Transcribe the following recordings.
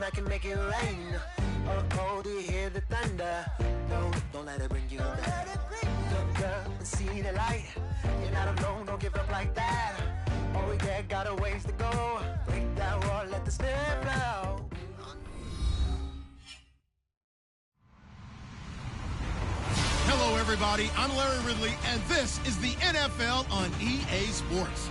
I can make it rain. Oh, do you hear the thunder? No, don't let it bring you down. Look up and see the light. You're not alone, don't give up like that. Oh yeah, got a ways to go. Break that wall, let the snare flow. Hello, everybody. I'm Larry Ridley, and this is the NFL on EA Sports.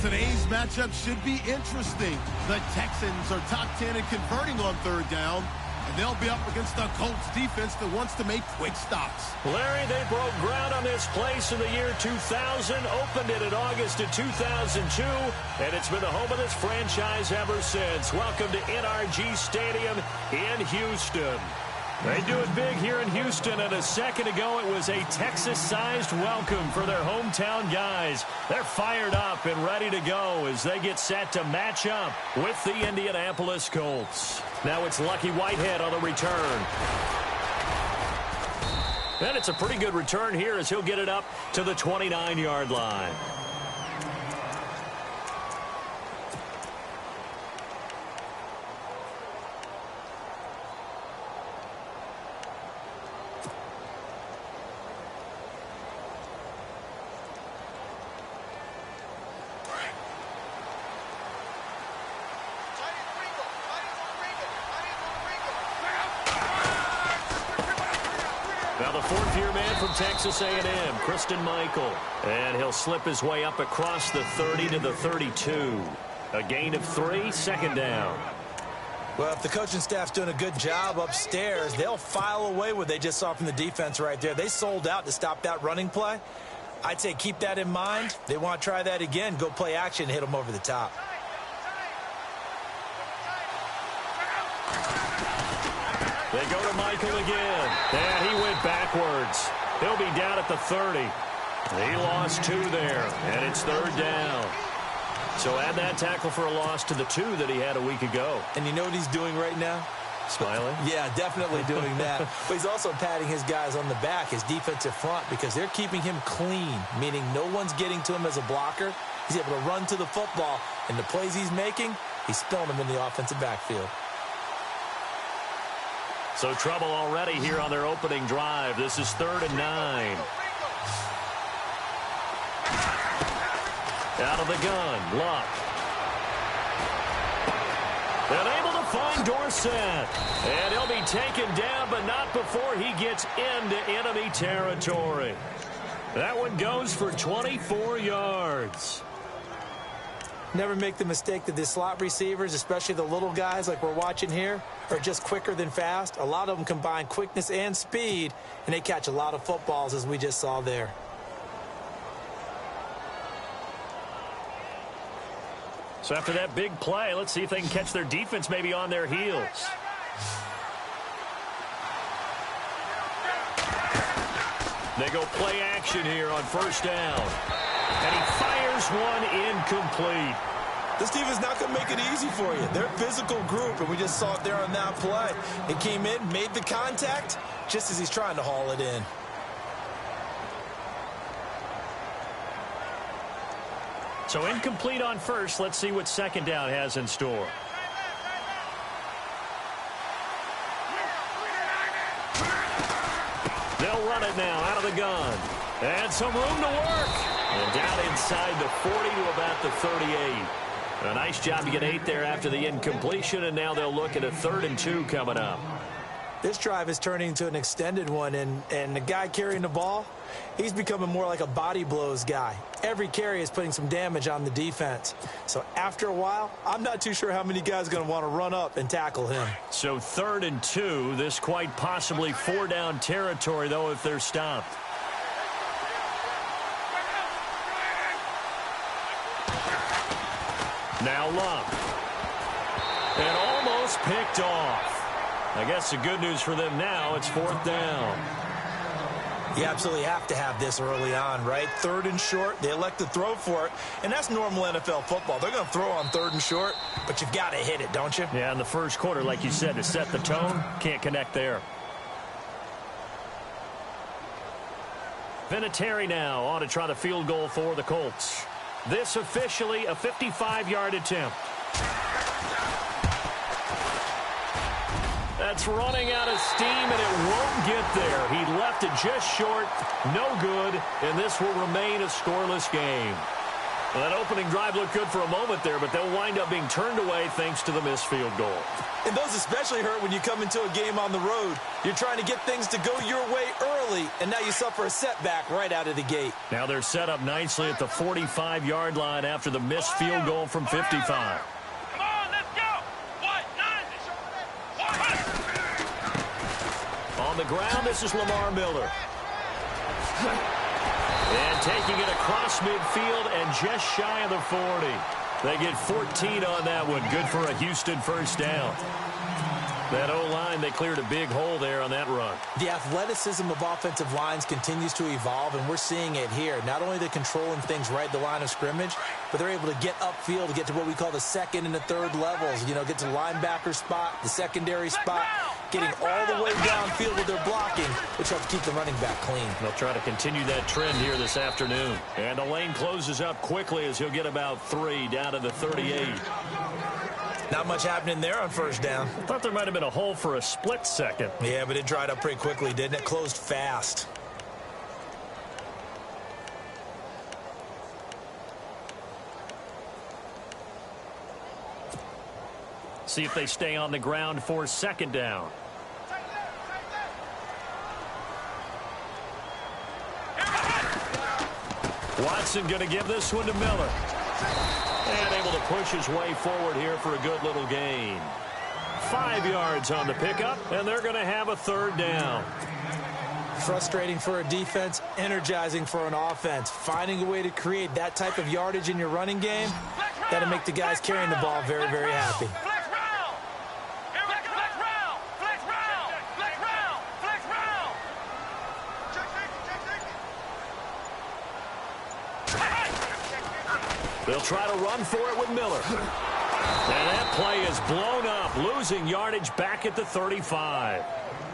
Today's matchup should be interesting. The Texans are top 10 in converting on third down, and they'll be up against the Colts defense that wants to make quick stops. Larry, they broke ground on this place in the year 2000, opened it in August of 2002, and it's been the home of this franchise ever since. Welcome to NRG Stadium in Houston. They do it big here in Houston, and a second ago it was a Texas-sized welcome for their hometown guys. They're fired up and ready to go as they get set to match up with the Indianapolis Colts. Now it's Lucky Whitehead on the return. And it's a pretty good return here as he'll get it up to the 29-yard line. Now the fourth-year man from Texas A&M, Christine Michael. And he'll slip his way up across the 30 to the 32. A gain of 3, second down. Well, if the coaching staff's doing a good job upstairs, they'll file away what they just saw from the defense right there. They sold out to stop that running play. I'd say keep that in mind. They want to try that again. Go play action, hit them over the top. They go to Michael again. And he went backwards. He'll be down at the 30. He lost 2 there, and it's third down. So add that tackle for a loss to the 2 that he had a week ago. And you know what he's doing right now? Smiling? Yeah, definitely doing that. But he's also patting his guys on the back, his defensive front, because they're keeping him clean, meaning no one's getting to him as a blocker. He's able to run to the football, and the plays he's making, he's spilling them in the offensive backfield. So trouble already here on their opening drive. This is 3rd and 9. Out of the gun, Luck. And able to find Dorsett. And he'll be taken down, but not before he gets into enemy territory. That one goes for 24 yards. Never make the mistake that the slot receivers, especially the little guys like we're watching here, are just quicker than fast. A lot of them combine quickness and speed, and they catch a lot of footballs, as we just saw there. So after that big play, let's see if they can catch their defense maybe on their heels. They go play action here on first down. And he fires one incomplete. This team is not going to make it easy for you. They're a physical group, and we just saw it there on that play. It came in, made the contact, just as he's trying to haul it in. So incomplete on first. Let's see what second down has in store. They'll run it now out of the gun. And some room to work. And down inside the 40 to about the 38. A nice job to get 8 there after the incompletion, and now they'll look at a 3rd and 2 coming up. This drive is turning into an extended one, and the guy carrying the ball, he's becoming more like a body blows guy. Every carry is putting some damage on the defense. So after a while, I'm not too sure how many guys are going to want to run up and tackle him. So 3rd and 2, this quite possibly 4-down territory, though, if they're stopped. Now Luck. And almost picked off. I guess the good news for them now, it's 4th down. You absolutely have to have this early on, right? 3rd and short, they elect to throw for it, and that's normal NFL football. They're going to throw on 3rd and short, but you've got to hit it, don't you? Yeah, in the first quarter, like you said, to set the tone, can't connect there. Vinatieri now on to try the field goal for the Colts. This officially a 55-yard attempt. That's running out of steam, and it won't get there. He left it just short, no good, and this will remain a scoreless game. Well, that opening drive looked good for a moment there, but they'll wind up being turned away thanks to the missed field goal. And those especially hurt when you come into a game on the road. You're trying to get things to go your way early, and now you suffer a setback right out of the gate. Now they're set up nicely at the 45-yard line after the missed field goal from 55. Come on, let's go. What? On the ground, this is Lamar Miller. And taking it across midfield and just shy of the 40. They get 14 on that one. Good for a Houston first down. That O-line, they cleared a big hole there on that run. The athleticism of offensive lines continues to evolve, and we're seeing it here. Not only are they controlling things right at the line of scrimmage, but they're able to get upfield to get to what we call the second and the third levels. You know, get to the linebacker spot, the secondary spot, getting all the way downfield with their blocking, which helps keep the running back clean. They'll try to continue that trend here this afternoon. And the lane closes up quickly as he'll get about 3 down to the 38. Not much happening there on first down. I thought there might have been a hole for a split second. Yeah, but it dried up pretty quickly, didn't it? Closed fast. See if they stay on the ground for second down. Watson going to give this one to Miller. And able to push his way forward here for a good little gain. 5 yards on the pickup, and they're going to have a third down. Frustrating for a defense, energizing for an offense. Finding a way to create that type of yardage in your running game, that'll make the guys carrying the ball very, very happy. They'll try to run for it with Miller. And that play is blown up, losing yardage back at the 35.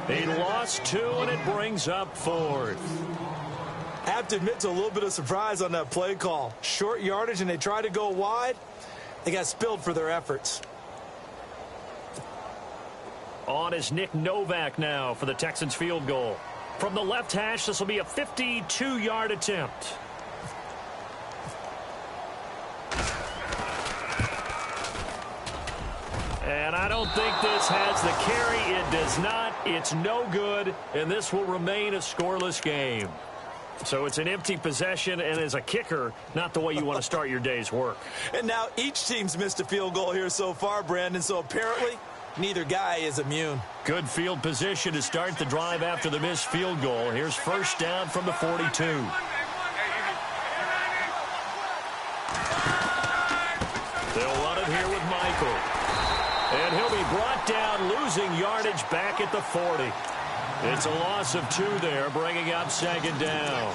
He lost 2, and it brings up 4th. I have to admit to a little bit of surprise on that play call. Short yardage, and they try to go wide. They got spilled for their efforts. On is Nick Novak now for the Texans field goal. From the left hash, this will be a 52-yard attempt. And I don't think this has the carry. It does not. It's no good, and this will remain a scoreless game. So it's an empty possession, and as a kicker, not the way you want to start your day's work. And now each team's missed a field goal here so far, Brandon, so apparently neither guy is immune. Good field position to start the drive after the missed field goal. Here's first down from the 42. They'll run it here with Michael. And he'll be brought down, losing yardage back at the 40. It's a loss of 2 there, bringing up second down.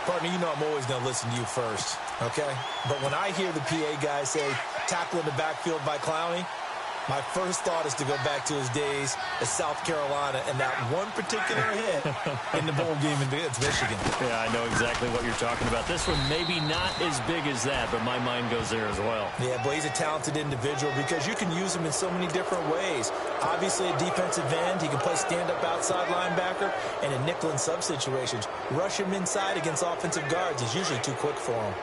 Partner, you know I'm always going to listen to you first, okay? But when I hear the PA guy say, tackle in the backfield by Clowney, my first thought is to go back to his days at South Carolina and that one particular hit in the bowl game against Michigan. Yeah, I know exactly what you're talking about. This one maybe not as big as that, but my mind goes there as well. Yeah, but he's a talented individual because you can use him in so many different ways. Obviously, a defensive end, he can play stand-up outside linebacker, and in nickel and sub situations, rush him inside against offensive guards. He's usually too quick for him.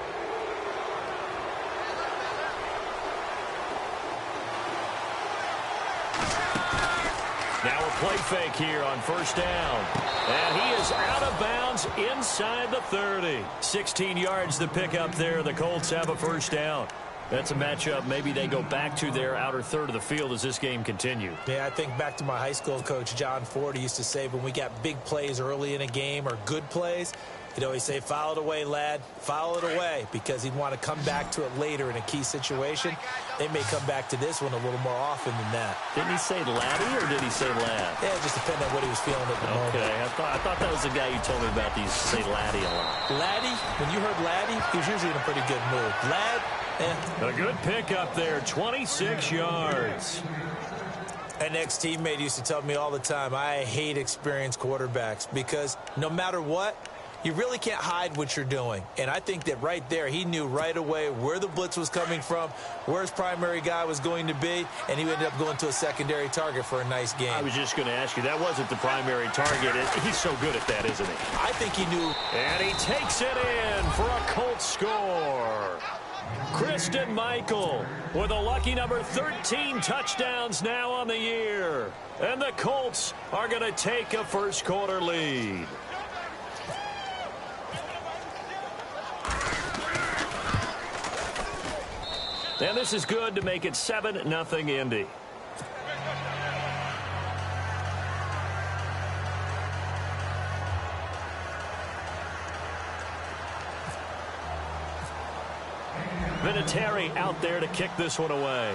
Now a play fake here on first down. And he is out of bounds inside the 30. 16 yards to pick up there. The Colts have a first down. That's a matchup maybe they go back to their outer third of the field as this game continues. Yeah, I think back to my high school coach, John Ford. He used to say when we got big plays early in a game or good plays, he'd always say, foul it away, lad. Foul it away, because he'd want to come back to it later in a key situation. They may come back to this one a little more often than that. Didn't he say laddie or did he say lad? Yeah, it just depended on what he was feeling at the moment. Okay, I thought that was the guy you told me about these say laddie a lot. Laddie, when you heard laddie, he was usually in a pretty good mood. Lad, A good pickup there, 26 yards. An ex-teammate used to tell me all the time, I hate experienced quarterbacks because no matter what, You really can't hide what you're doing. And I think that right there, he knew right away where the blitz was coming from, where his primary guy was going to be, and he ended up going to a secondary target for a nice game. I was just going to ask you, that wasn't the primary target. He's so good at that, isn't he? I think he knew. And he takes it in for a Colts score. Kristen Michael with a lucky number 13 touchdowns now on the year. And the Colts are going to take a first-quarter lead. And this is good to make it 7-0 Indy. Vinatieri out there to kick this one away.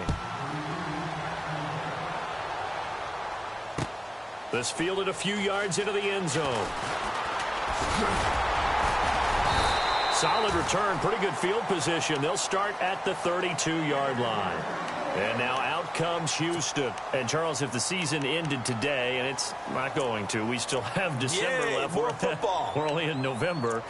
This fielded a few yards into the end zone. Solid return, pretty good field position. They'll start at the 32-yard line. And now out comes Houston. And, Charles, if the season ended today, and it's not going to, we still have December left. More football. We're only in November.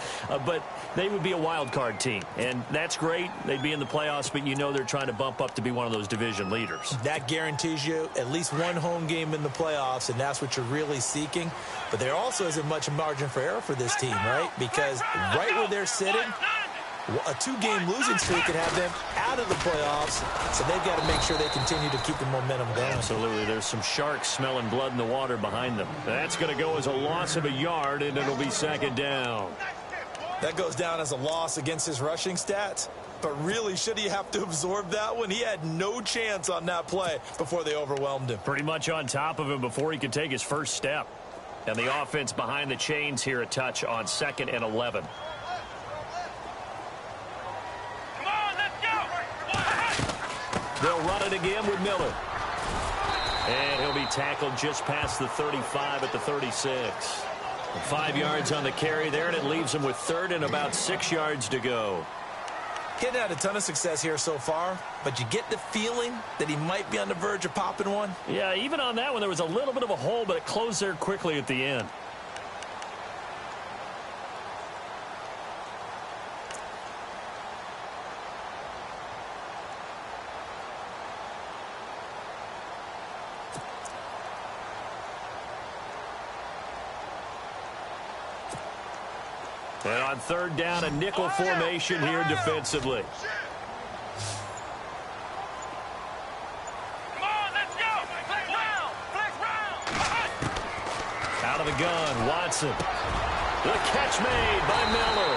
But they would be a wild card team. And that's great. They'd be in the playoffs, but you know they're trying to bump up to be one of those division leaders. That guarantees you at least one home game in the playoffs, and that's what you're really seeking. But there also isn't much margin for error for this team, right? Because right where they're sitting, a 2-game losing streak could have them out of the playoffs, so they've got to make sure they continue to keep the momentum going. Absolutely. There's some sharks smelling blood in the water behind them. That's going to go as a loss of a yard, and it'll be second down. That goes down as a loss against his rushing stats, but really, should he have to absorb that one? He had no chance on that play before they overwhelmed him. Pretty much on top of him before he could take his first step. And the offense behind the chains here a touch on 2nd and 11. They'll run it again with Miller. And he'll be tackled just past the 35 at the 36. 5 yards on the carry there, and it leaves him with 3rd and about 6 yards to go. He hadn't had a ton of success here so far, but you get the feeling that he might be on the verge of popping one. Yeah, even on that one, there was a little bit of a hole, but it closed there quickly at the end. And on 3rd down, a nickel formation here defensively. Come on, let's go! Flex round! Flex round! Out of the gun, Watson. The catch made by Miller.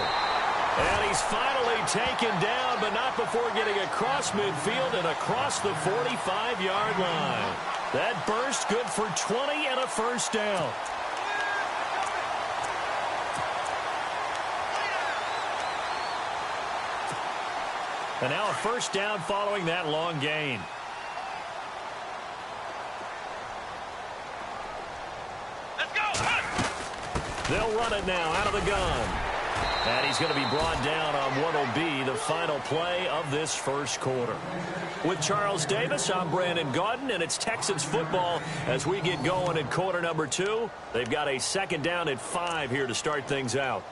And he's finally taken down, but not before getting across midfield and across the 45-yard line. That burst good for 20 and a first down. And now a first down following that long gain. Let's go! They'll run it now out of the gun. And he's going to be brought down on what will be the final play of this first quarter. With Charles Davis, I'm Brandon Gaudin, and it's Texans football as we get going in quarter number 2. They've got a 2nd down at 5 here to start things out.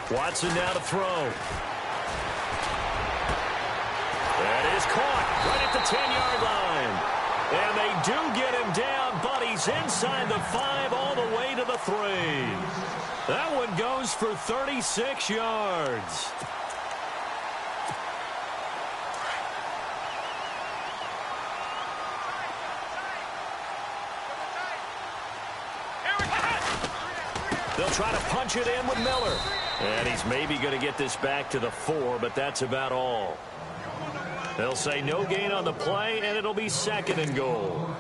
Watson now to throw. That is caught right at the 10-yard line. And they do get him down, but he's inside the 5 all the way to the 3. That one goes for 36 yards. They'll try to punch it in with Miller. And he's maybe going to get this back to the 4, but that's about all. They'll say no gain on the play, and it'll be 2nd and goal.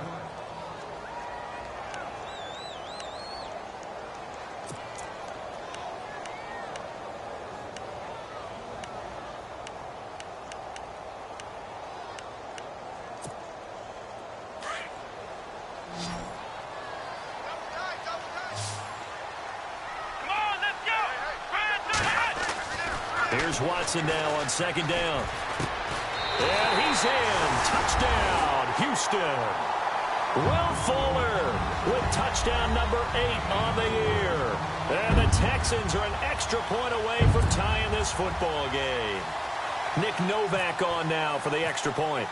Come Here's Watson now on second down. And he's in. Touchdown, Houston. Will Fuller with touchdown number 8 on the year. And the Texans are an extra point away from tying this football game. Nick Novak on now for the extra point.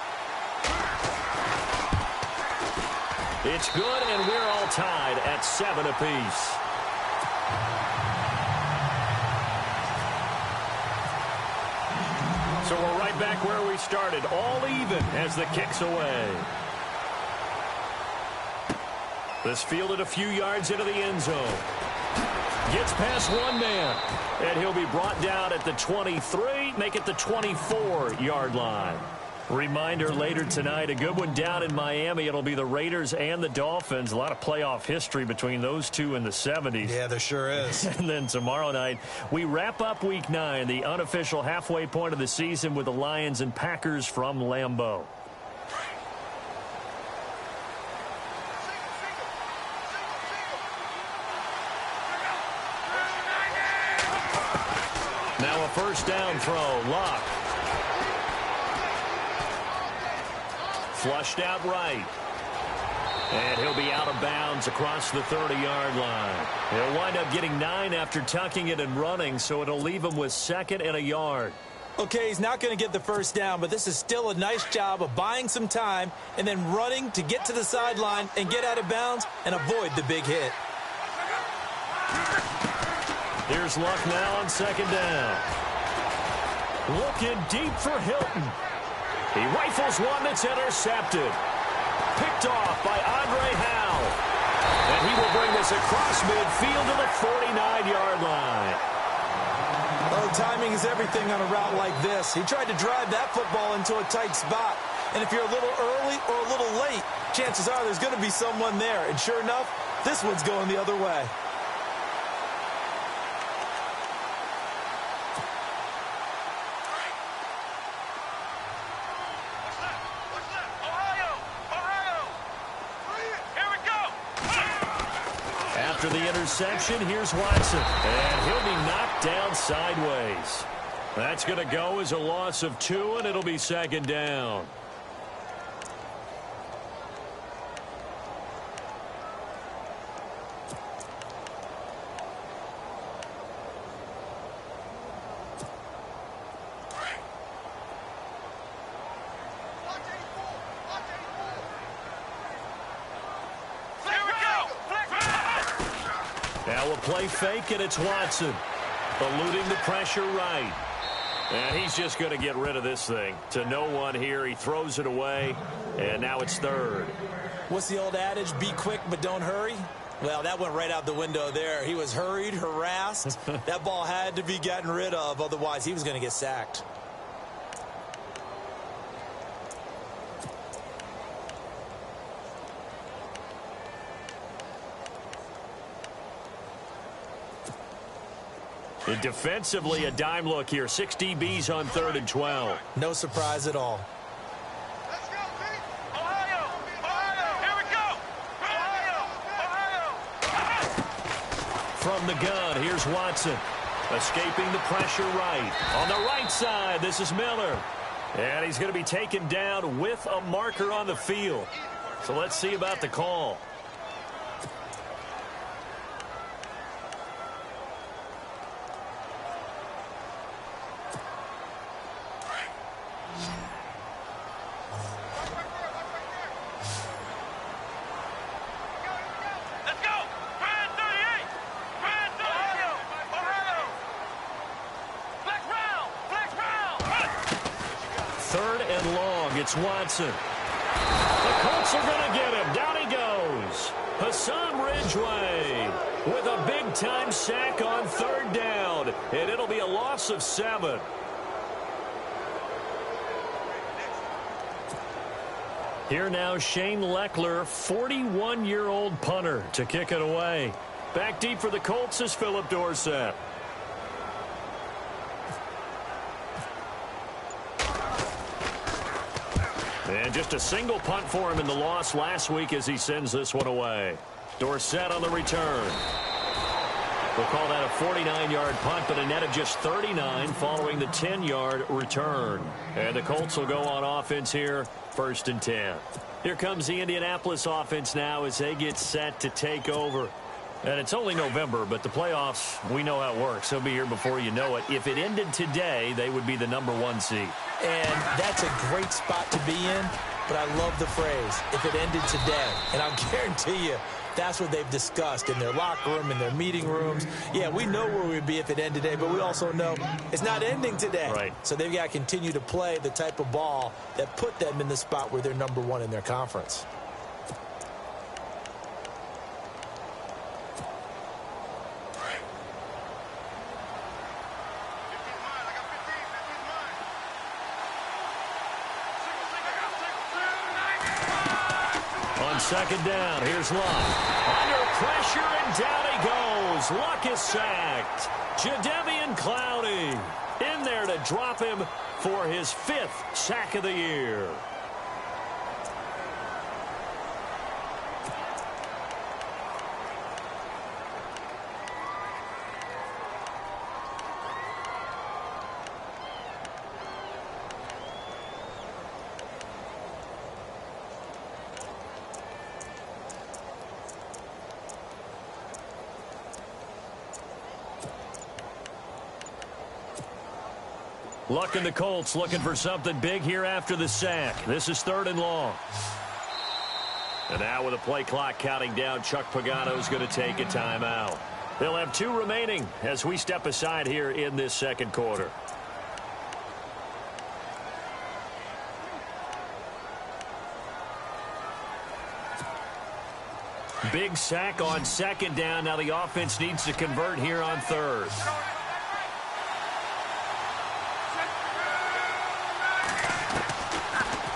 It's good, and we're all tied at 7 apiece. So we're right back where we started, all even as the kick's away. This fielded a few yards into the end zone. Gets past one man, and he'll be brought down at the 23, make it the 24-yard line. Reminder later tonight, a good one down in Miami. It'll be the Raiders and the Dolphins. A lot of playoff history between those two in the 70s. Yeah, there sure is. And then tomorrow night, we wrap up Week 9, the unofficial halfway point of the season with the Lions and Packers from Lambeau. Now a first down throw, Locke. Flushed out right. And he'll be out of bounds across the 30-yard line. He'll wind up getting 9 after tucking it and running, so it'll leave him with 2nd and a yard. Okay, he's not going to get the first down, but this is still a nice job of buying some time and then running to get to the sideline and get out of bounds and avoid the big hit. Here's Luck now on second down. Looking deep for Hilton. He rifles one that's intercepted. Picked off by Andre Howe. And he will bring this across midfield to the 49-yard line. Oh, timing is everything on a route like this. He tried to drive that football into a tight spot. And if you're a little early or a little late, chances are there's going to be someone there. And sure enough, this one's going the other way. After the interception, here's Watson. And he'll be knocked down sideways. That's going to go as a loss of 2, and it'll be second down. Now a play fake, and it's Watson. Eluding the pressure right. And he's just going to get rid of this thing. To no one here. He throws it away, and now it's 3rd. What's the old adage? Be quick, but don't hurry? Well, that went right out the window there. He was hurried, harassed. That ball had to be gotten rid of. Otherwise, he was going to get sacked. And defensively, a dime look here. 6 DBs on 3rd and 12. No surprise at all. Let's go, Pete! Ohio! Ohio! Here we go! Ohio! From the gun, here's Watson. Escaping the pressure right. On the right side, this is Miller. And he's going to be taken down with a marker on the field. So let's see about the call. It's Watson. The Colts are going to get him. Down he goes. Hassan Ridgeway with a big-time sack on 3rd down. And it'll be a loss of 7. Here now, Shane Leckler, 41-year-old punter, to kick it away. Back deep for the Colts is Philip Dorsett. And just a single punt for him in the loss last week as he sends this one away. Dorsett on the return. We'll call that a 49-yard punt, but a net of just 39 following the 10-yard return. And the Colts will go on offense here, 1st and 10. Here comes the Indianapolis offense now as they get set to take over. And it's only November, but the playoffs, we know how it works. They'll be here before you know it. If it ended today, they would be the #1 seed. And that's a great spot to be in, but I love the phrase, if it ended today. And I'll guarantee you, that's what they've discussed in their locker room, in their meeting rooms. Yeah, we know where we'd be if it ended today, but we also know it's not ending today. Right. So they've got to continue to play the type of ball that put them in the spot where they're #1 in their conference. On 2nd down, here's Luck. Under pressure, and down he goes. Luck is sacked. Jadeveon Clowney in there to drop him for his 5th sack of the year. Luck and the Colts looking for something big here after the sack. This is 3rd and long. And now with the play clock counting down, Chuck Pagano is going to take a timeout. They'll have 2 remaining as we step aside here in this 2nd quarter. Big sack on 2nd down. Now the offense needs to convert here on 3rd.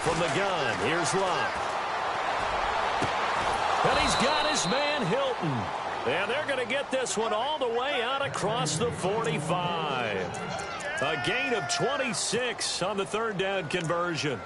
From the gun, here's Luck. And he's got his man Hilton. And they're going to get this one all the way out across the 45. A gain of 26 on the 3rd down conversion.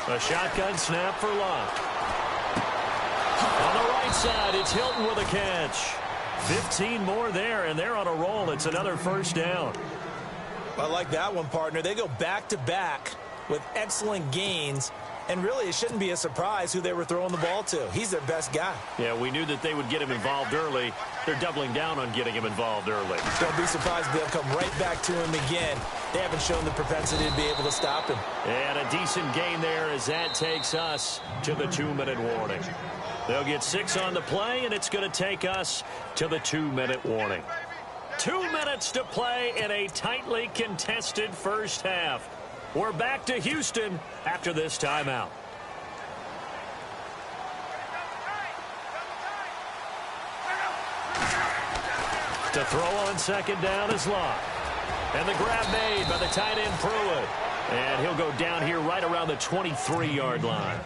A shotgun snap for Luck. On the right side, it's Hilton with a catch. 15 more there, and they're on a roll. It's another 1st down. I like that one, partner. They go back-to-back with excellent gains, and really it shouldn't be a surprise who they were throwing the ball to. He's their best guy. Yeah, we knew that they would get him involved early. They're doubling down on getting him involved early. Don't be surprised if they'll come right back to him again. They haven't shown the propensity to be able to stop him. And a decent gain there as that takes us to the 2-minute warning. They'll get 6 on the play, and it's going to take us to the 2-minute warning. 2 minutes to play in a tightly contested 1st half. We're back to Houston after this timeout. To throw on 2nd down is Luck. And the grab made by the tight end Pruitt. And he'll go down here right around the 23-yard line.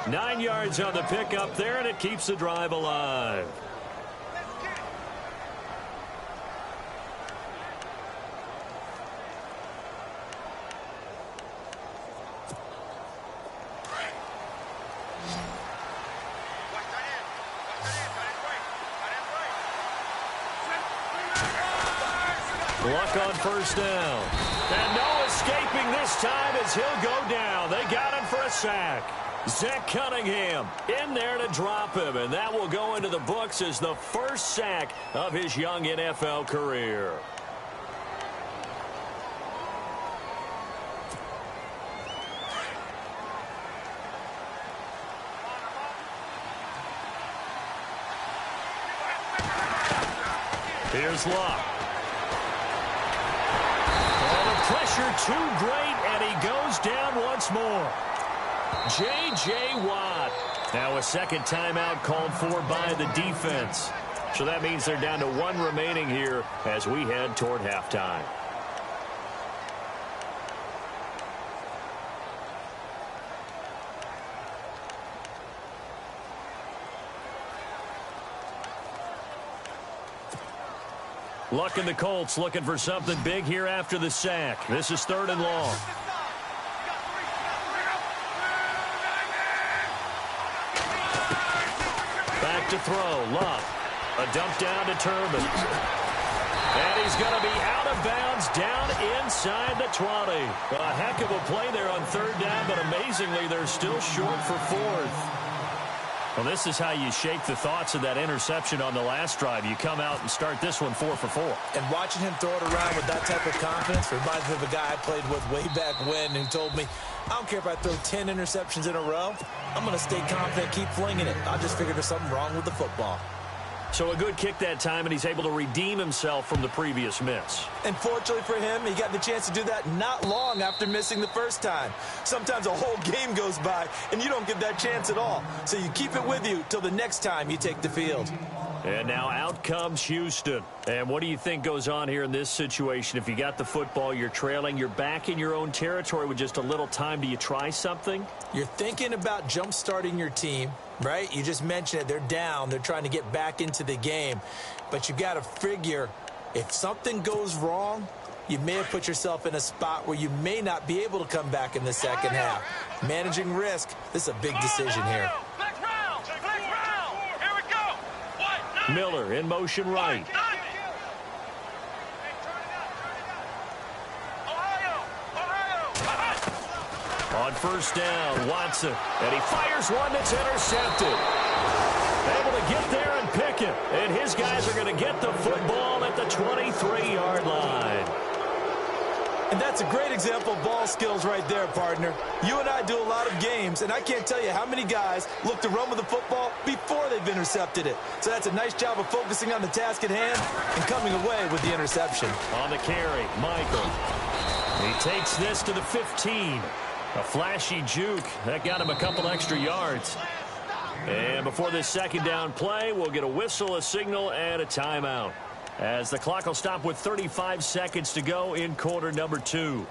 9 yards on the pickup there, and it keeps the drive alive. Luck on 1st down. And no escaping this time as he'll go down. They got him for a sack. Zach Cunningham in there to drop him, and that will go into the books as the 1st sack of his young NFL career. Here's Luck. Pressure too great, and he goes down once more. J.J. Watt. Now a 2nd timeout called for by the defense. So that means they're down to 1 remaining here as we head toward halftime. Luck and the Colts looking for something big here after the sack. This is 3rd and long. Back to throw. Love. A dump down to Turbin. And he's going to be out of bounds down inside the 20. A heck of a play there on 3rd down, but amazingly, they're still short for 4th. Well, this is how you shake the thoughts of that interception on the last drive. You come out and start this one 4 for 4. And watching him throw it around with that type of confidence reminds me of a guy I played with way back when who told me, I don't care if I throw 10 interceptions in a row. I'm going to stay confident, keep flinging it. I just figured there's something wrong with the football. So a good kick that time, and he's able to redeem himself from the previous miss. And fortunately for him, he got the chance to do that not long after missing the first time. Sometimes a whole game goes by, and you don't get that chance at all. So you keep it with you till the next time you take the field. And now out comes Houston. And what do you think goes on here in this situation? If you got the football, you're trailing, you're back in your own territory with just a little time. Do you try something? You're thinking about jump-starting your team, right? You just mentioned it. They're down. They're trying to get back into the game. But you got to figure if something goes wrong, you may have put yourself in a spot where you may not be able to come back in the second half. Managing risk, this is a big decision here. Miller in motion right. On 1st down, Watson. And he fires one that's intercepted. Able to get there and pick it. And his guys are going to get the football at the 23-yard line. And that's a great example of ball skills right there, partner. You and I do a lot of games, and I can't tell you how many guys look to run with the football before they've intercepted it. So that's a nice job of focusing on the task at hand and coming away with the interception. On the carry, Michael. He takes this to the 15. A flashy juke. That got him a couple extra yards. And before this 2nd down play, we'll get a whistle, a signal, and a timeout, as the clock will stop with 35 seconds to go in quarter number 2.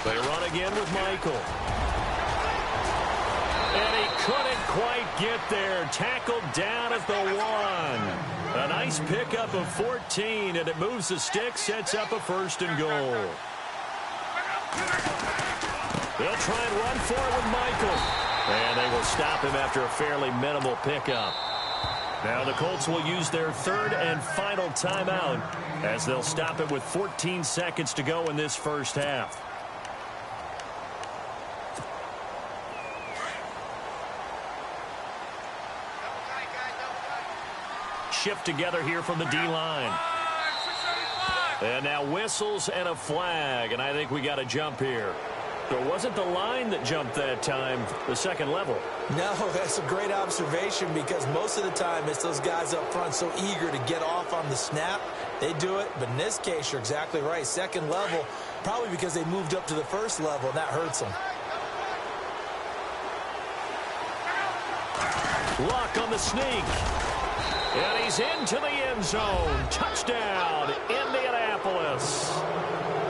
They run again with Michael. And he couldn't quite get there. Tackled down at the 1. A nice pickup of 14, and it moves the stick, sets up a 1st and goal. They'll try and run for it with Michael. And they will stop him after a fairly minimal pickup. Now the Colts will use their 3rd and final timeout, as they'll stop it with 14 seconds to go in this 1st half. Shift together here from the D-line. And now whistles and a flag, and I think we got a jump here. There wasn't the line that jumped that time, the 2nd level. No, that's a great observation, because most of the time it's those guys up front so eager to get off on the snap. They do it, but in this case, you're exactly right. 2nd level, probably because they moved up to the 1st level, and that hurts them. Luck on the sneak. And he's into the end zone. Touchdown, Indianapolis.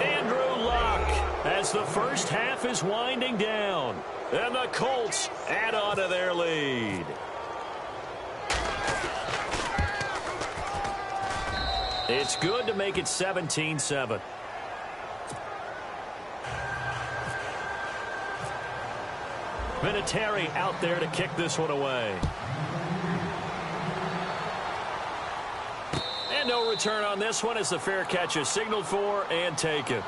Andrew Luck, as the 1st half is winding down. And the Colts add on to their lead. It's good to make it 17-7. Vinatieri out there to kick this one away. And no return on this one as the fair catch is signaled for and taken.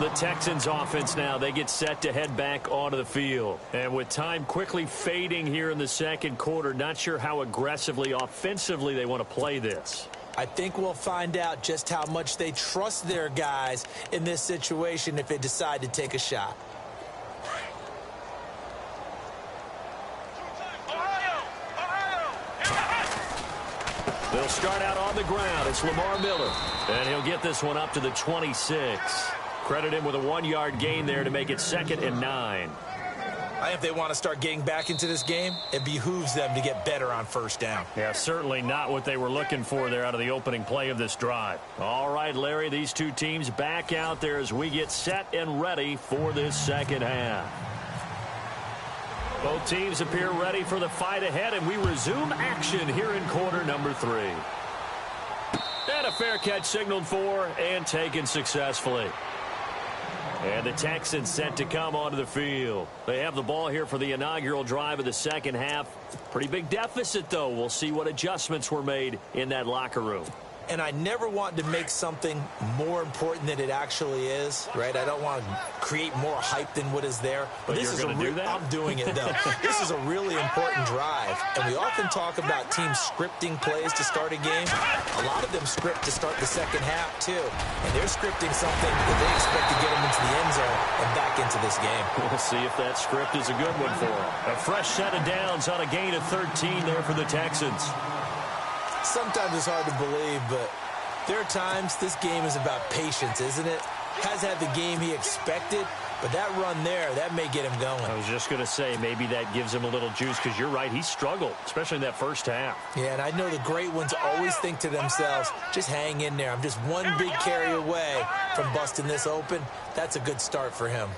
The Texans offense now, they get set to head back onto the field. And with time quickly fading here in the 2nd quarter, not sure how aggressively, offensively they want to play this. I think we'll find out just how much they trust their guys in this situation if they decide to take a shot. They'll start out on the ground. It's Lamar Miller. And he'll get this one up to the 26. Credit him with a 1-yard gain there to make it 2nd and 9. I think if they want to start getting back into this game, it behooves them to get better on first down. Yeah, certainly not what they were looking for there out of the opening play of this drive. All right, Larry, these two teams back out there as we get set and ready for this second half. Both teams appear ready for the fight ahead, and we resume action here in quarter number 3. And a fair catch signaled for and taken successfully. And the Texans set to come onto the field. They have the ball here for the inaugural drive of the second half. Pretty big deficit, though. We'll see what adjustments were made in that locker room. And I never want to make something more important than it actually is, right? I don't want to create more hype than what is there. But this is going to do that? I'm doing it, though. This is a really important drive. And we often talk about teams scripting plays to start a game. A lot of them script to start the second half, too. And they're scripting something that they expect to get them into the end zone and back into this game. We'll see if that script is a good one for them. A fresh set of downs on a gain of 13 there for the Texans. Sometimes it's hard to believe, but there are times this game is about patience, isn't it? Has had the game he expected, but that run there, that may get him going. I was just going to say, maybe that gives him a little juice, because you're right, he struggled, especially in that first half. Yeah, and I know the great ones always think to themselves, just hang in there. I'm just one big carry away from busting this open. That's a good start for him.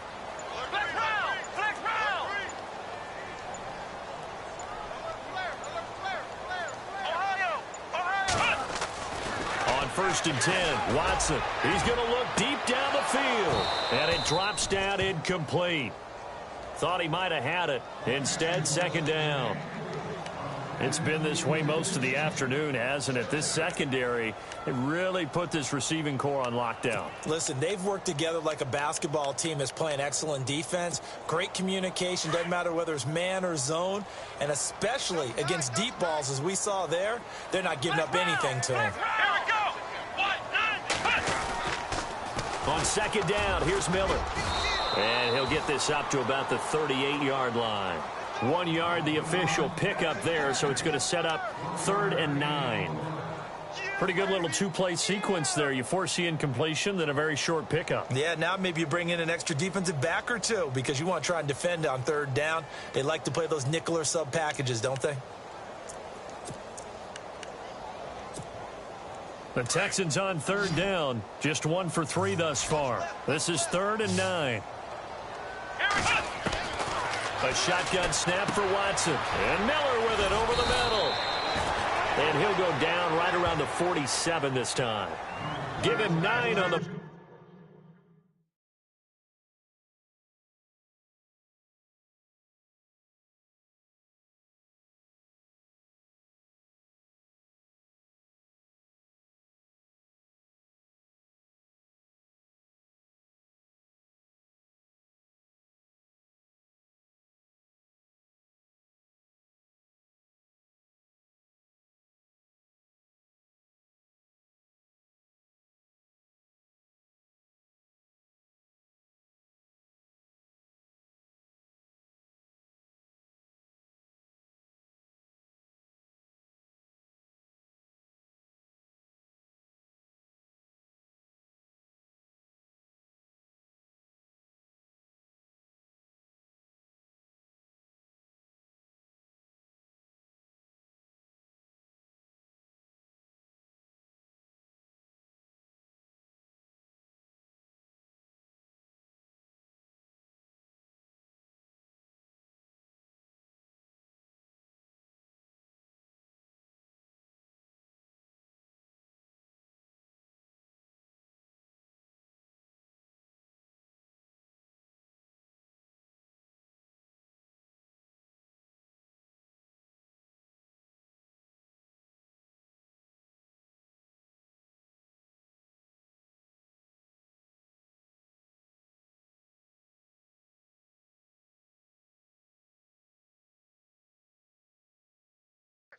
First and 10, Watson. He's going to look deep down the field. And it drops down incomplete. Thought he might have had it. Instead, second down. It's been this way most of the afternoon, hasn't it? This secondary, it really put this receiving core on lockdown. Listen, they've worked together like a basketball team that's playing excellent defense. Great communication, doesn't matter whether it's man or zone. And especially against deep balls, as we saw there, they're not giving up anything to him. On second down, here's Miller. And he'll get this up to about the 38-yard line. 1 yard, the official pickup there, so it's going to set up 3rd and 9. Pretty good little two-play sequence there. You force the incompletion, then a very short pickup. Yeah, now maybe you bring in an extra defensive back or two because you want to try and defend on 3rd down. They like to play those nickel or sub packages, don't they? The Texans on 3rd down, just 1 for 3 thus far. This is 3rd and 9. A shotgun snap for Watson. And Miller with it over the middle. And he'll go down right around the 47 this time. Give him 9 on the...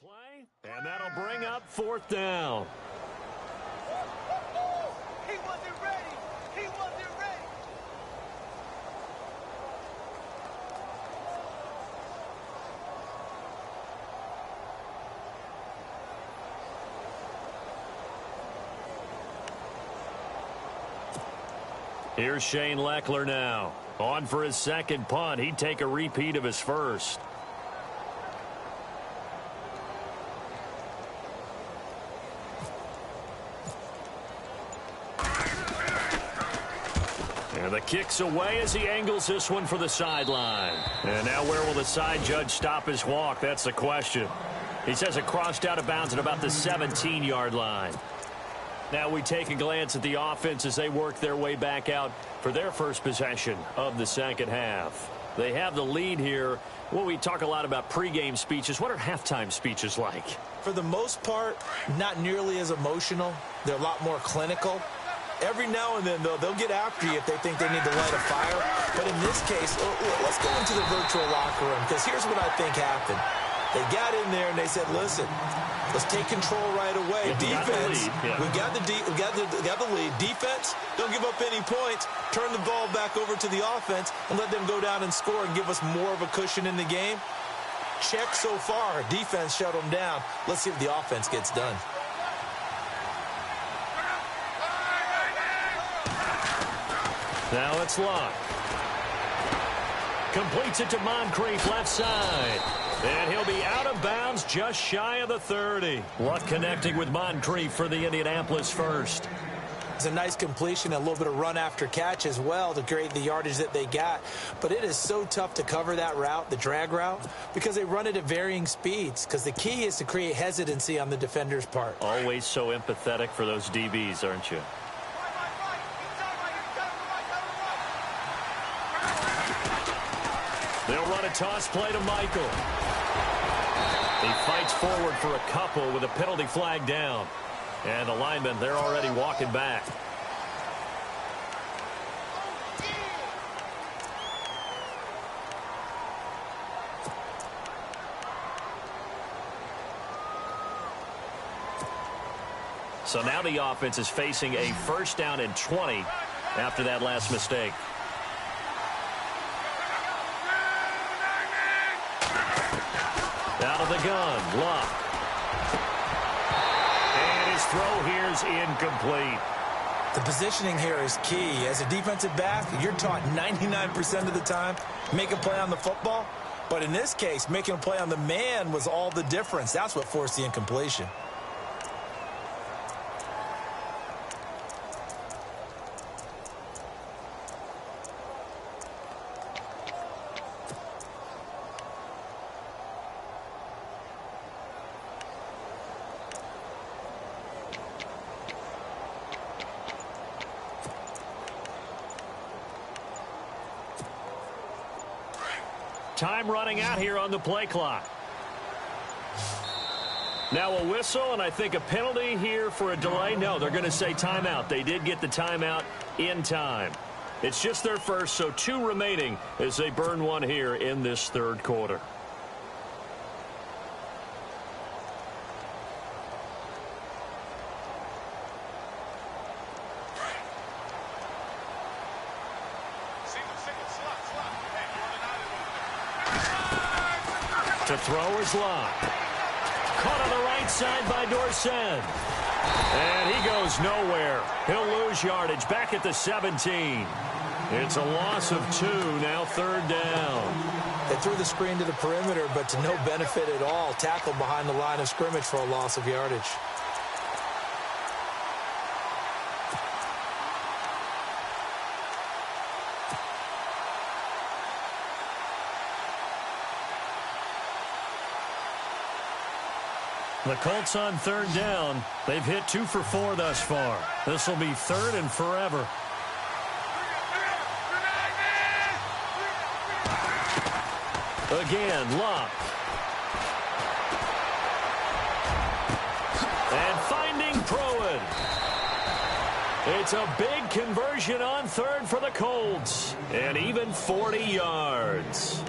Play, and that'll bring up 4th down. He wasn't ready. He wasn't ready. Here's Shane Leckler now. On for his second punt. He'd take a repeat of his first. And the kick's away as he angles this one for the sideline. And now where will the side judge stop his walk? That's the question. He says it crossed out of bounds at about the 17-yard line. Now we take a glance at the offense as they work their way back out for their first possession of the second half. They have the lead here. Well, we talk a lot about pregame speeches. What are halftime speeches like? For the most part, not nearly as emotional. They're a lot more clinical. Every now and then, though, they'll get after you if they think they need to light a fire. But in this case, let's go into the virtual locker room, because here's what I think happened. They got in there and they said, listen, let's take control right away. Defense, we got the lead. Defense, don't give up any points. Turn the ball back over to the offense and let them go down and score and give us more of a cushion in the game. Check so far. Defense shut them down. Let's see if the offense gets done. Now it's Luck. Completes it to Moncrief, left side. And he'll be out of bounds just shy of the 30. Luck connecting with Moncrief for the Indianapolis first. It's a nice completion, a little bit of run after catch as well to create the yardage that they got. But it is so tough to cover that route, the drag route, because they run it at varying speeds. Because the key is to create hesitancy on the defender's part. Always so empathetic for those DBs, aren't you? They'll run a toss play to Michael. He fights forward for a couple with a penalty flag down. And the linemen, they're already walking back. So now the offense is facing a first down and 20 after that last mistake. Out of the gun, Luck. And his throw here is incomplete. The positioning here is key. As a defensive back, you're taught 99% of the time, make a play on the football. But in this case, making a play on the man was all the difference. That's what forced the incompletion. Time running out here on the play clock. Now a whistle, and I think a penalty here for a delay. No, they're going to say timeout. They did get the timeout in time. It's just their first, so 2 remaining as they burn one here in this third quarter. To throw is Luck. Caught on the right side by Dorsett. And he goes nowhere. He'll lose yardage back at the 17. It's a loss of 2, now third down. They threw the screen to the perimeter, but to no benefit at all. Tackled behind the line of scrimmage for a loss of yardage. The Colts on third down. They've hit 2 for 4 thus far. This will be third and forever. Again, Luck. And finding Pruitt. It's a big conversion on third for the Colts. And even 40 yards.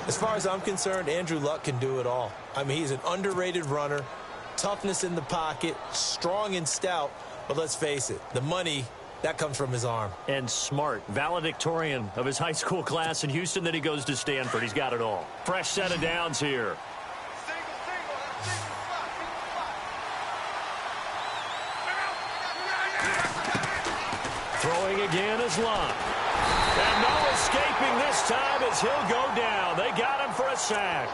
As far as I'm concerned, Andrew Luck can do it all. I mean, he's an underrated runner, toughness in the pocket, strong and stout, but let's face it, the money, that comes from his arm. And smart, valedictorian of his high school class in Houston, then he goes to Stanford. He's got it all. Fresh set of downs here. Throwing again is Luck. And no escaping this time as he'll go down. They got him for a sack.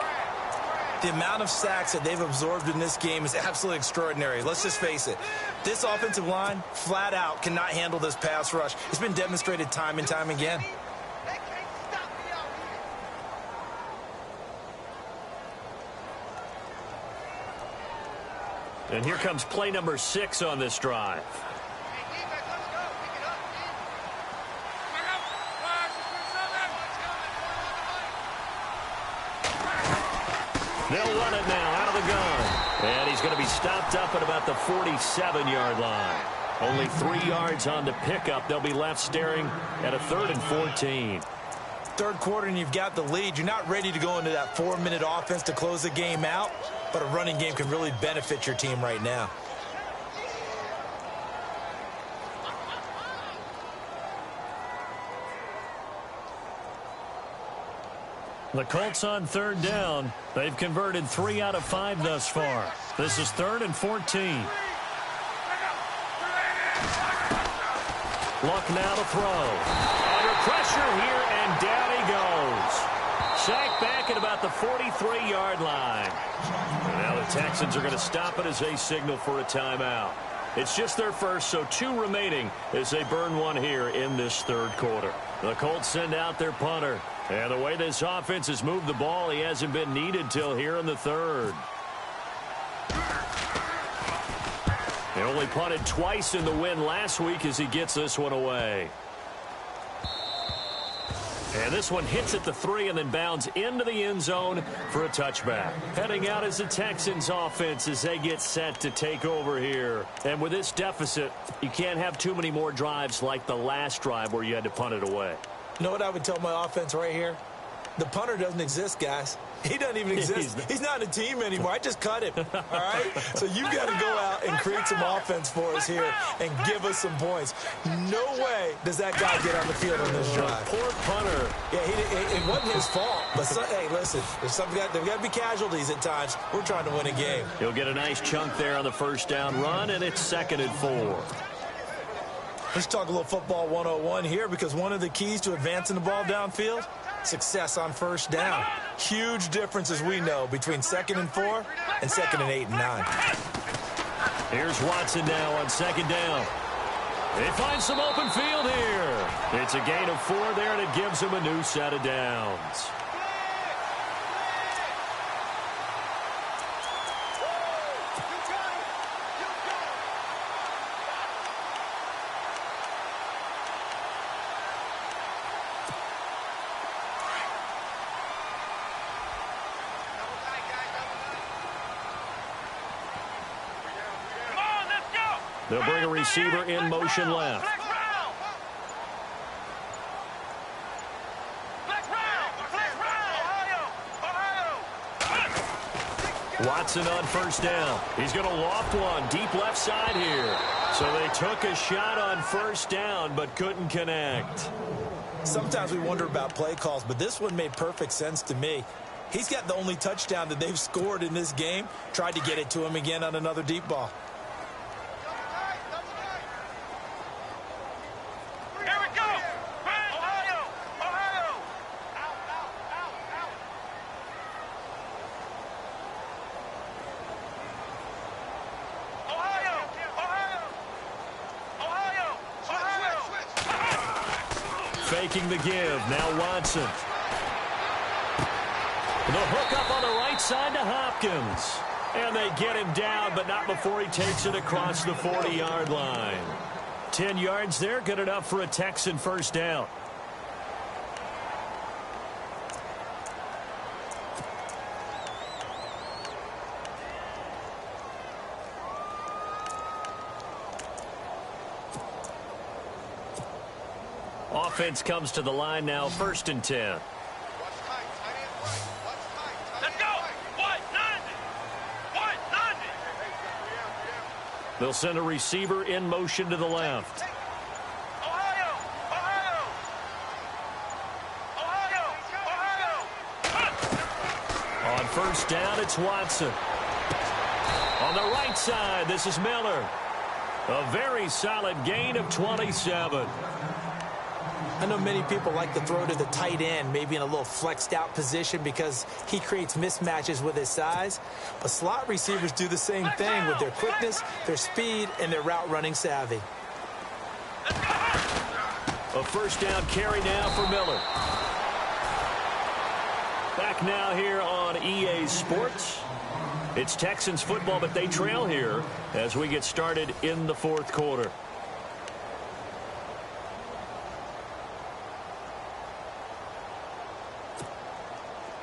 The amount of sacks that they've absorbed in this game is absolutely extraordinary. Let's just face it. This offensive line, flat out, cannot handle this pass rush. It's been demonstrated time and time again. And here comes play number 6 on this drive. They'll run it now out of the gun. And he's going to be stopped up at about the 47-yard line. Only 3 yards on the pickup. They'll be left staring at a 3rd and 14. Third quarter and you've got the lead. You're not ready to go into that 4-minute offense to close the game out, but a running game can really benefit your team right now. The Colts on 3rd down. They've converted 3 out of 5 thus far. This is 3rd and 14. Luck now to throw. Under pressure here, and down he goes. Sacked back at about the 43-yard line. And now the Texans are going to stop it as they signal for a timeout. It's just their first, so 2 remaining as they burn 1 here in this 3rd quarter. The Colts send out their punter. And the way this offense has moved the ball, he hasn't been needed till here in the 3rd. He only punted twice in the win last week as he gets this one away. And this one hits at the 3 and then bounds into the end zone for a touchback. Heading out is the Texans offense as they get set to take over here. And with this deficit, you can't have too many more drives like the last drive where you had to punt it away. You know what I would tell my offense right here? The punter doesn't exist, guys. He doesn't even exist. He's not a team anymore. I just cut him, all right? So you've got to go out and create some offense for us here and give us some points. No way does that guy get on the field on this drive. Poor punter. Yeah, it wasn't his fault. But, hey, listen, there's got to be casualties at times. We're trying to win a game. He'll get a nice chunk there on the 1st down run, and it's 2nd and 4. Let's talk a little football 101 here, because one of the keys to advancing the ball downfield, success on 1st down. Huge difference, as we know, between 2nd and 4 and 2nd and 8 and 9. Here's Watson now on 2nd down. They find some open field here. It's a gain of 4 there, and it gives them a new set of downs. They'll bring a receiver in motion left. Watson on 1st down. He's going to loft one deep left side here. So they took a shot on 1st down but couldn't connect. Sometimes we wonder about play calls, but this one made perfect sense to me. He's got the only touchdown that they've scored in this game. Tried to get it to him again on another deep ball. Faking the give. Now Watson. The hook up on the right side to Hopkins. And they get him down, but not before he takes it across the 40-yard line. 10 yards there, good enough for a Texan 1st down. Offense comes to the line now, 1st and 10. Let's go! What? 90! They'll send a receiver in motion to the left. Ohio! On 1st down, it's Watson. On the right side, this is Miller. A very solid gain of 27. I know many people like to throw to the tight end, maybe in a little flexed out position because he creates mismatches with his size. But slot receivers do the same thing with their quickness, their speed, and their route running savvy. A first down carry now for Miller. Back now here on EA Sports. It's Texans football, but they trail here as we get started in the fourth quarter.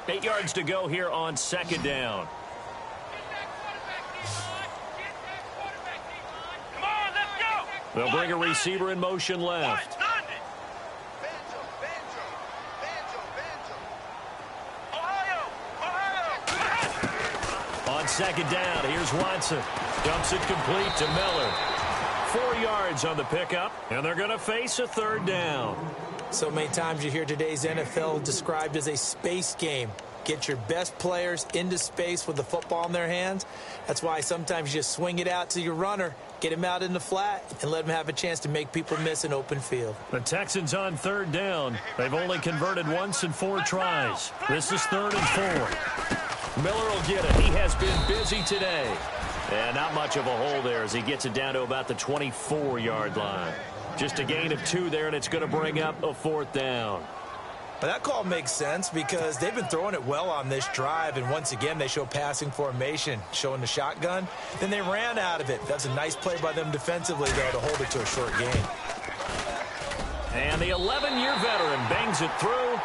Eight yards to go here on second down. Come on, let's go. They'll bring a receiver in motion left. On second down, here's Watson. Dumps it complete to Miller. 4 yards on the pickup, and they're going to face a third down. So many times you hear today's NFL described as a space game. Get your best players into space with the football in their hands. That's why sometimes you just swing it out to your runner, get him out in the flat, and let him have a chance to make people miss an open field. The Texans on third down. They've only converted once in 4 tries. This is 3rd and 4. Miller will get it. He has been busy today. And not much of a hole there as he gets it down to about the 24-yard line. Just a gain of 2 there, and it's going to bring up a 4th down. But that call makes sense because they've been throwing it well on this drive, and once again they show passing formation, showing the shotgun. Then they ran out of it. That's a nice play by them defensively, though, to hold it to a short gain. And the 11-year veteran bangs it through,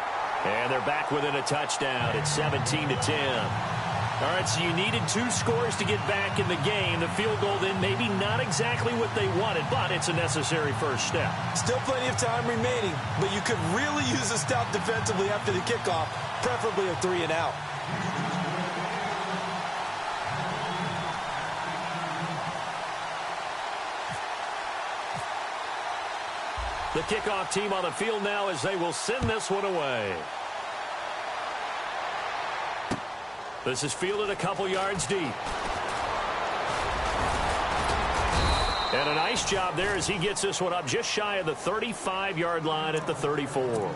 and they're back within a touchdown. It's 17-10. All right, so you needed 2 scores to get back in the game. The field goal then maybe not exactly what they wanted, but it's a necessary first step. Still plenty of time remaining, but you could really use a stop defensively after the kickoff, preferably a 3 and out. The kickoff team on the field now as they will send this one away. This is fielded a couple yards deep. And a nice job there as he gets this one up just shy of the 35-yard line at the 34.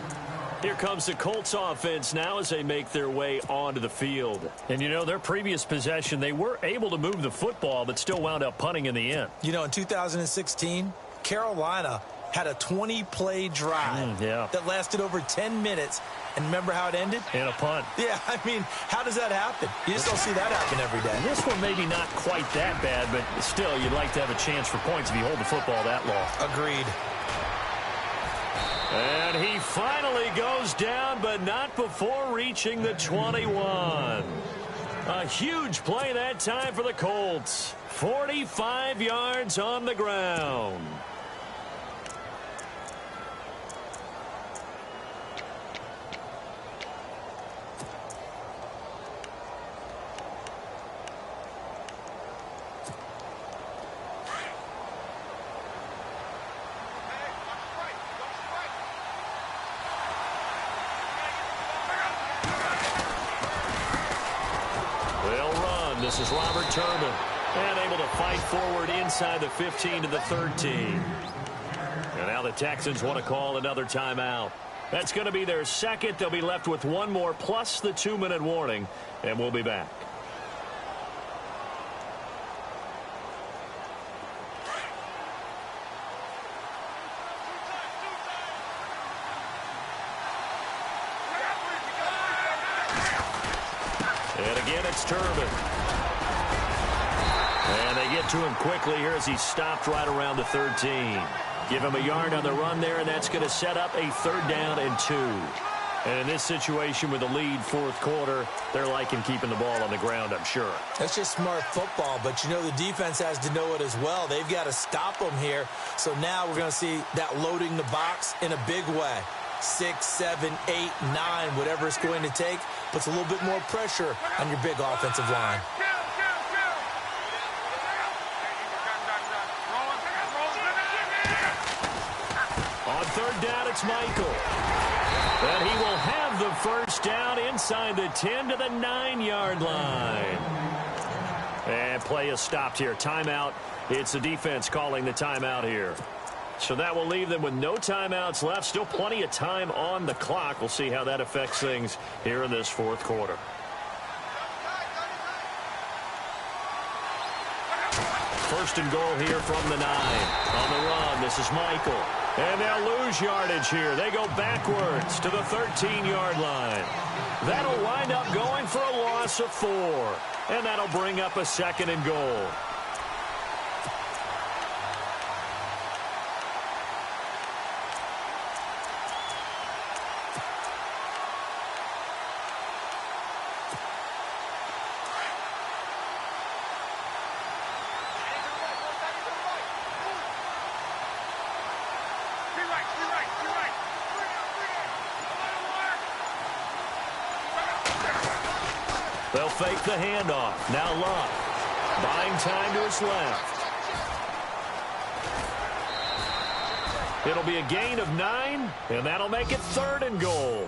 Here comes the Colts offense now as they make their way onto the field. And, you know, their previous possession, they were able to move the football but still wound up punting in the end. You know, in 2016, Carolina had a 20-play drive that lasted over 10 minutes. And remember how it ended? In a punt. Yeah, I mean, how does that happen? You just don't see that happen every day. This one maybe not quite that bad, but still, you'd like to have a chance for points if you hold the football that long. Agreed. And he finally goes down, but not before reaching the 21. A huge play that time for the Colts. 45 yards on the ground. This is Robert Turbin, and able to fight forward inside the 15 to the 13. And now the Texans want to call another timeout. That's going to be their second. They'll be left with 1 more plus the 2-minute warning, and we'll be back. And again, it's Turbin. And they get to him quickly here as he's stopped right around the 13. Give him a yard on the run there, and that's going to set up a 3rd down and 2. And in this situation with the lead 4th quarter, they're liking keeping the ball on the ground, I'm sure. That's just smart football, but you know the defense has to know it as well. They've got to stop them here. So now we're going to see that loading the box in a big way. 6, 7, 8, 9, whatever it's going to take, puts a little bit more pressure on your big offensive line. On 3rd down, it's Michael. And he will have the first down inside the 10 to the 9-yard line. And play is stopped here. Timeout. It's the defense calling the timeout here. So that will leave them with no timeouts left. Still plenty of time on the clock. We'll see how that affects things here in this fourth quarter. First and goal here from the 9. On the run, this is Michael. And they'll lose yardage here. They go backwards to the 13-yard line. That'll wind up going for a loss of 4. And that'll bring up a second and goal. They'll fake the handoff. Now Love. Buying time to his left. It'll be a gain of 9, and that'll make it 3rd and goal.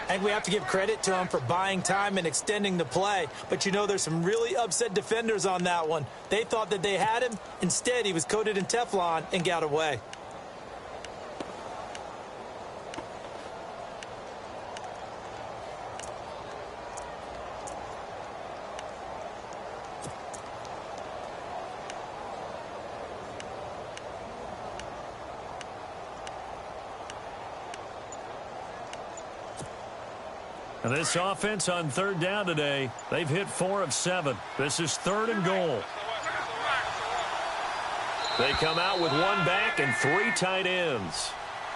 I think we have to give credit to him for buying time and extending the play. But, you know, there's some really upset defenders on that one. They thought that they had him. Instead, he was coated in Teflon and got away. And this offense on 3rd down today, they've hit 4 of 7. This is 3rd and goal. They come out with 1 back and 3 tight ends.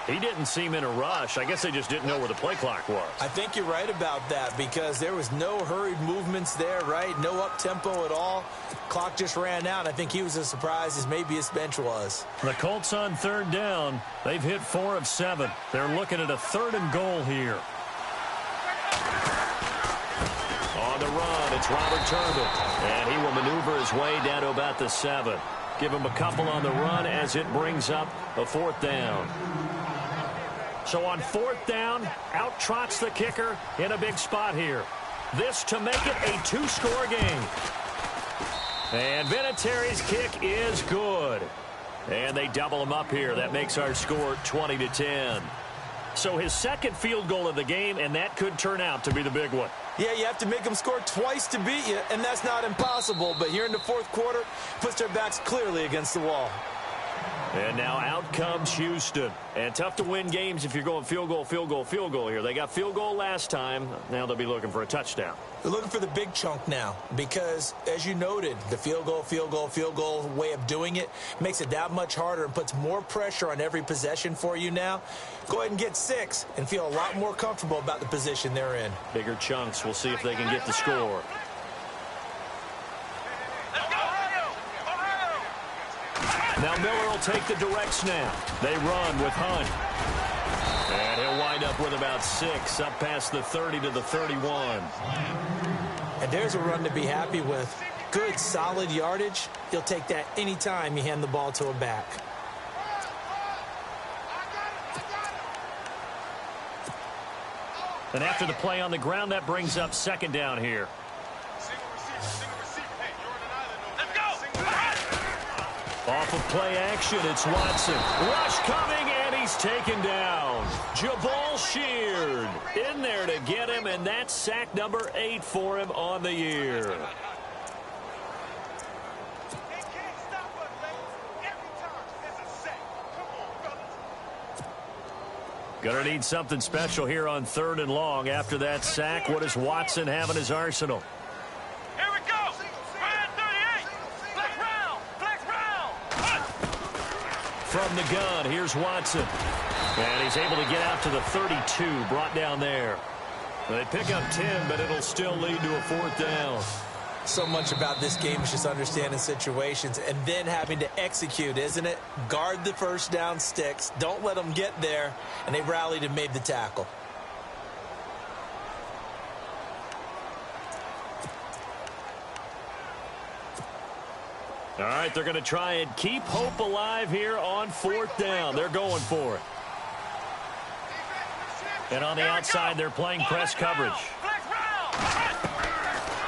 He didn't seem in a rush. I guess they just didn't know where the play clock was. I think you're right about that because there was no hurried movements there, right? No up-tempo at all. Clock just ran out. I think he was as surprised as maybe his bench was. The Colts on 3rd down, they've hit 4 of 7. They're looking at a 3rd and goal here. On the run, it's Robert Turbin. And he will maneuver his way down to about the 7. Give him a couple on the run as it brings up a 4th down. So on 4th down, out trots the kicker in a big spot here. This to make it a 2-score game. And Vinatieri's kick is good. And they double him up here. That makes our score 20-10. So his 2nd field goal of the game, and that could turn out to be the big one. Yeah, you have to make them score twice to beat you, and that's not impossible. But here in the 4th quarter, puts their backs clearly against the wall. And now out comes Houston. And tough to win games if you're going field goal, field goal, field goal here. They got field goal last time. Now they'll be looking for a touchdown. They're looking for the big chunk now because, as you noted, the field goal way of doing it makes it that much harder and puts more pressure on every possession for you now. Go ahead and get 6 and feel a lot more comfortable about the position they're in. Bigger chunks. We'll see if they can get the score. Now Miller will take the direct snap. They run with Hunt. And he'll wind up with about 6 up past the 30 to the 31. And there's a run to be happy with. Good, solid yardage. You'll take that anytime you hand the ball to a back. And after the play on the ground, that brings up 2nd down here. Off of play action, it's Watson. Rush coming, and he's taken down. Jabal Sheard in there to get him, and that's sack number 8 for him on the year. Gonna need something special here on 3rd and long. After that sack, what does Watson have in his arsenal? From the gun, here's Watson. And he's able to get out to the 32, brought down there. They pick up 10, but it'll still lead to a 4th down. So much about this game is just understanding situations and then having to execute, isn't it? Guard the 1st down sticks. Don't let them get there. And they rallied and made the tackle. All right, they're going to try and keep hope alive here on 4th down. They're going for it. And on the outside, they're playing press coverage.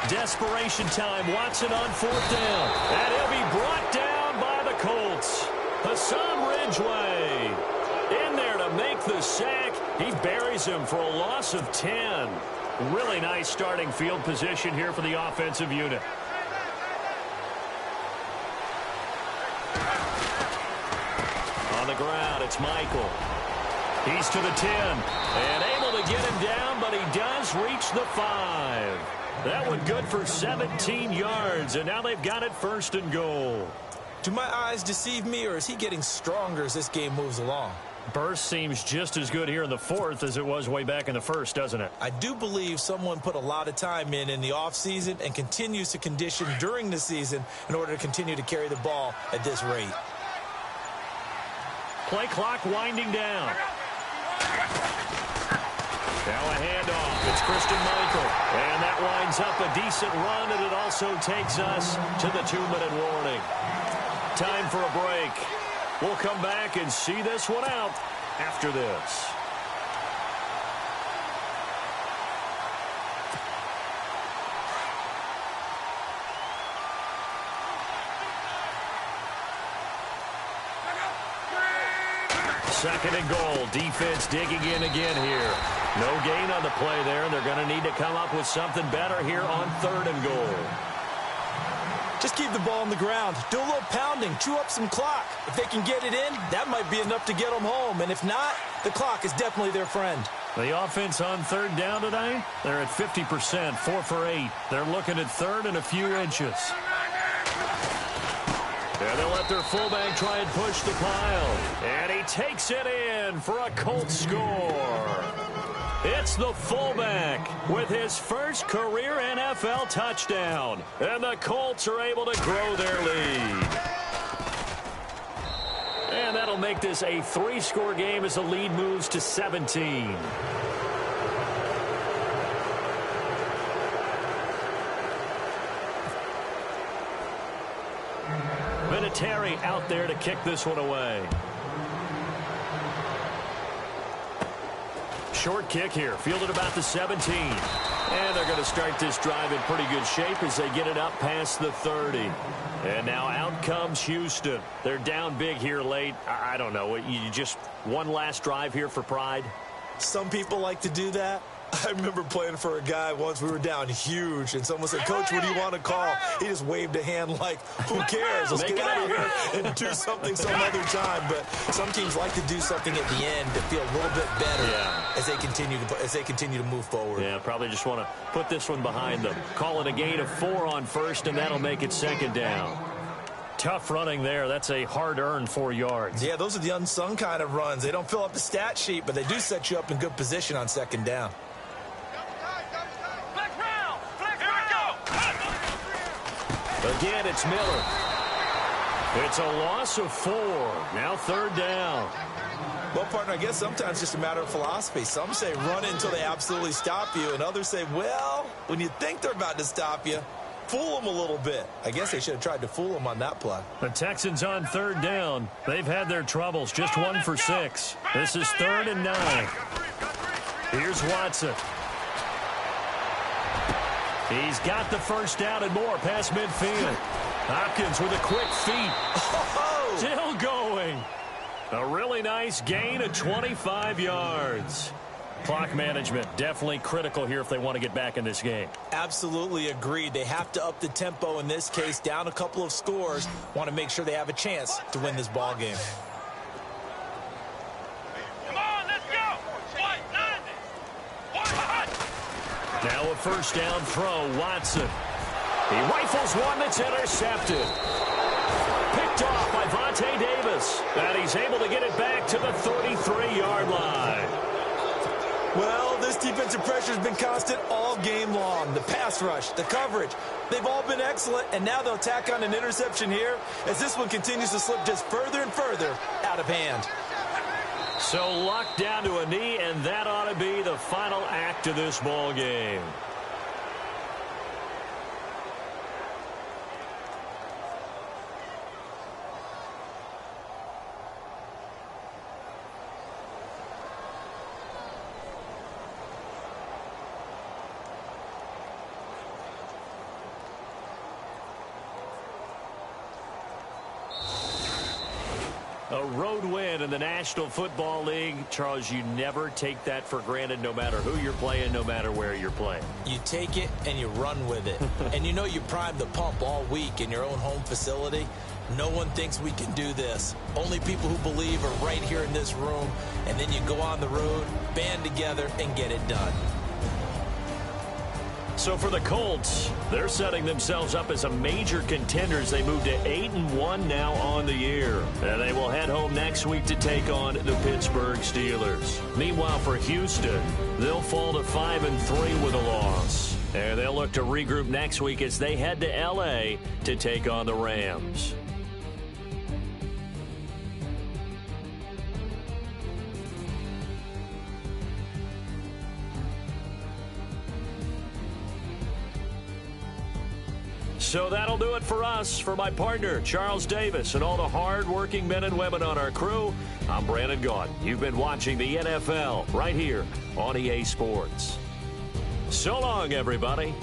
Desperation time. Watson on 4th down. And he'll be brought down by the Colts. Hassan Ridgeway. sack. He buries him for a loss of 10. Really nice starting field position here for the offensive unit. On the ground, it's Michael. He's to the 10 and able to get him down, but he does reach the 5. That one good for 17 yards, and now they've got it 1st and goal. Do my eyes deceive me, or is he getting stronger as this game moves along? Burst seems just as good here in the 4th as it was way back in the 1st, doesn't it? I do believe someone put a lot of time in the offseason and continues to condition during the season in order to continue to carry the ball at this rate. Play clock winding down. Now a handoff. It's Christian Michael. And that winds up a decent run, and it also takes us to the 2-minute warning. Time for a break. We'll come back and see this one out after this. Second and goal. Defense digging in again here. No gain on the play there, and they're going to need to come up with something better here on 3rd and goal. Just keep the ball on the ground. Do a little pounding. Chew up some clock. If they can get it in, that might be enough to get them home. And if not, the clock is definitely their friend. The offense on 3rd down tonight, they're at 50%, 4 for 8. They're looking at 3rd and a few inches. And they'll let their fullback try and push the pile. And he takes it in for a Colts score. It's the fullback with his first career NFL touchdown. And the Colts are able to grow their lead. And that'll make this a 3-score game as the lead moves to 17. Vinatieri out there to kick this one away. Short kick here, fielded about the 17. And they're going to start this drive in pretty good shape as they get it up past the 30. And now out comes Houston. They're down big here late. I don't know. You just one last drive here for pride? Some people like to do that. I remember playing for a guy once. We were down huge, and someone said, "Coach, what do you want to call?" He just waved a hand like, who cares? Let's get out of here and do something some other time. But some teams like to do something at the end to feel a little bit better as they continue to move forward. Yeah, probably just want to put this one behind them. Call it a gain of 4 on 1st, and that'll make it 2nd down. Tough running there. That's a hard-earned 4 yards. Yeah, those are the unsung kind of runs. They don't fill up the stat sheet, but they do set you up in good position on 2nd down. Again, it's Miller. It's a loss of 4. Now 3rd down. Well, partner, I guess sometimes it's just a matter of philosophy. Some say run it until they absolutely stop you, and others say, well, when you think they're about to stop you, fool them a little bit. I guess they should have tried to fool them on that play. The Texans on 3rd down. They've had their troubles. Just 1 for 6. This is 3rd and 9. Here's Watson. He's got the 1st down and more past midfield. Hopkins with a quick feet. Oh! Still going. A really nice gain of 25 yards. Clock management definitely critical here if they want to get back in this game. Absolutely agreed. They have to up the tempo in this case, down a couple of scores. Want to make sure they have a chance to win this ball game. Come on, let's go. Now a 1st down throw, Watson. He rifles one that's intercepted. Picked off by Vontae Davis. And he's able to get it back to the 33-yard line. Well, this defensive pressure has been constant all game long. The pass rush, the coverage, they've all been excellent, and now they'll tack on an interception here as this one continues to slip just further and further out of hand. So Luck down to a knee, and that ought to be the final act of this ball game. A road win in the National Football League. Charles, you never take that for granted no matter who you're playing, no matter where you're playing. You take it and you run with it. And you know you primed the pump all week in your own home facility. No one thinks we can do this. Only people who believe are right here in this room. And then you go on the road, band together, and get it done. So for the Colts, they're setting themselves up as a major contender as they move to 8-1 now on the year. And they will head home next week to take on the Pittsburgh Steelers. Meanwhile, for Houston, they'll fall to 5-3 with a loss. And they'll look to regroup next week as they head to L.A. to take on the Rams. So that'll do it for us. For my partner, Charles Davis, and all the hard-working men and women on our crew, I'm Brandon Gaudin. You've been watching the NFL right here on EA Sports. So long, everybody.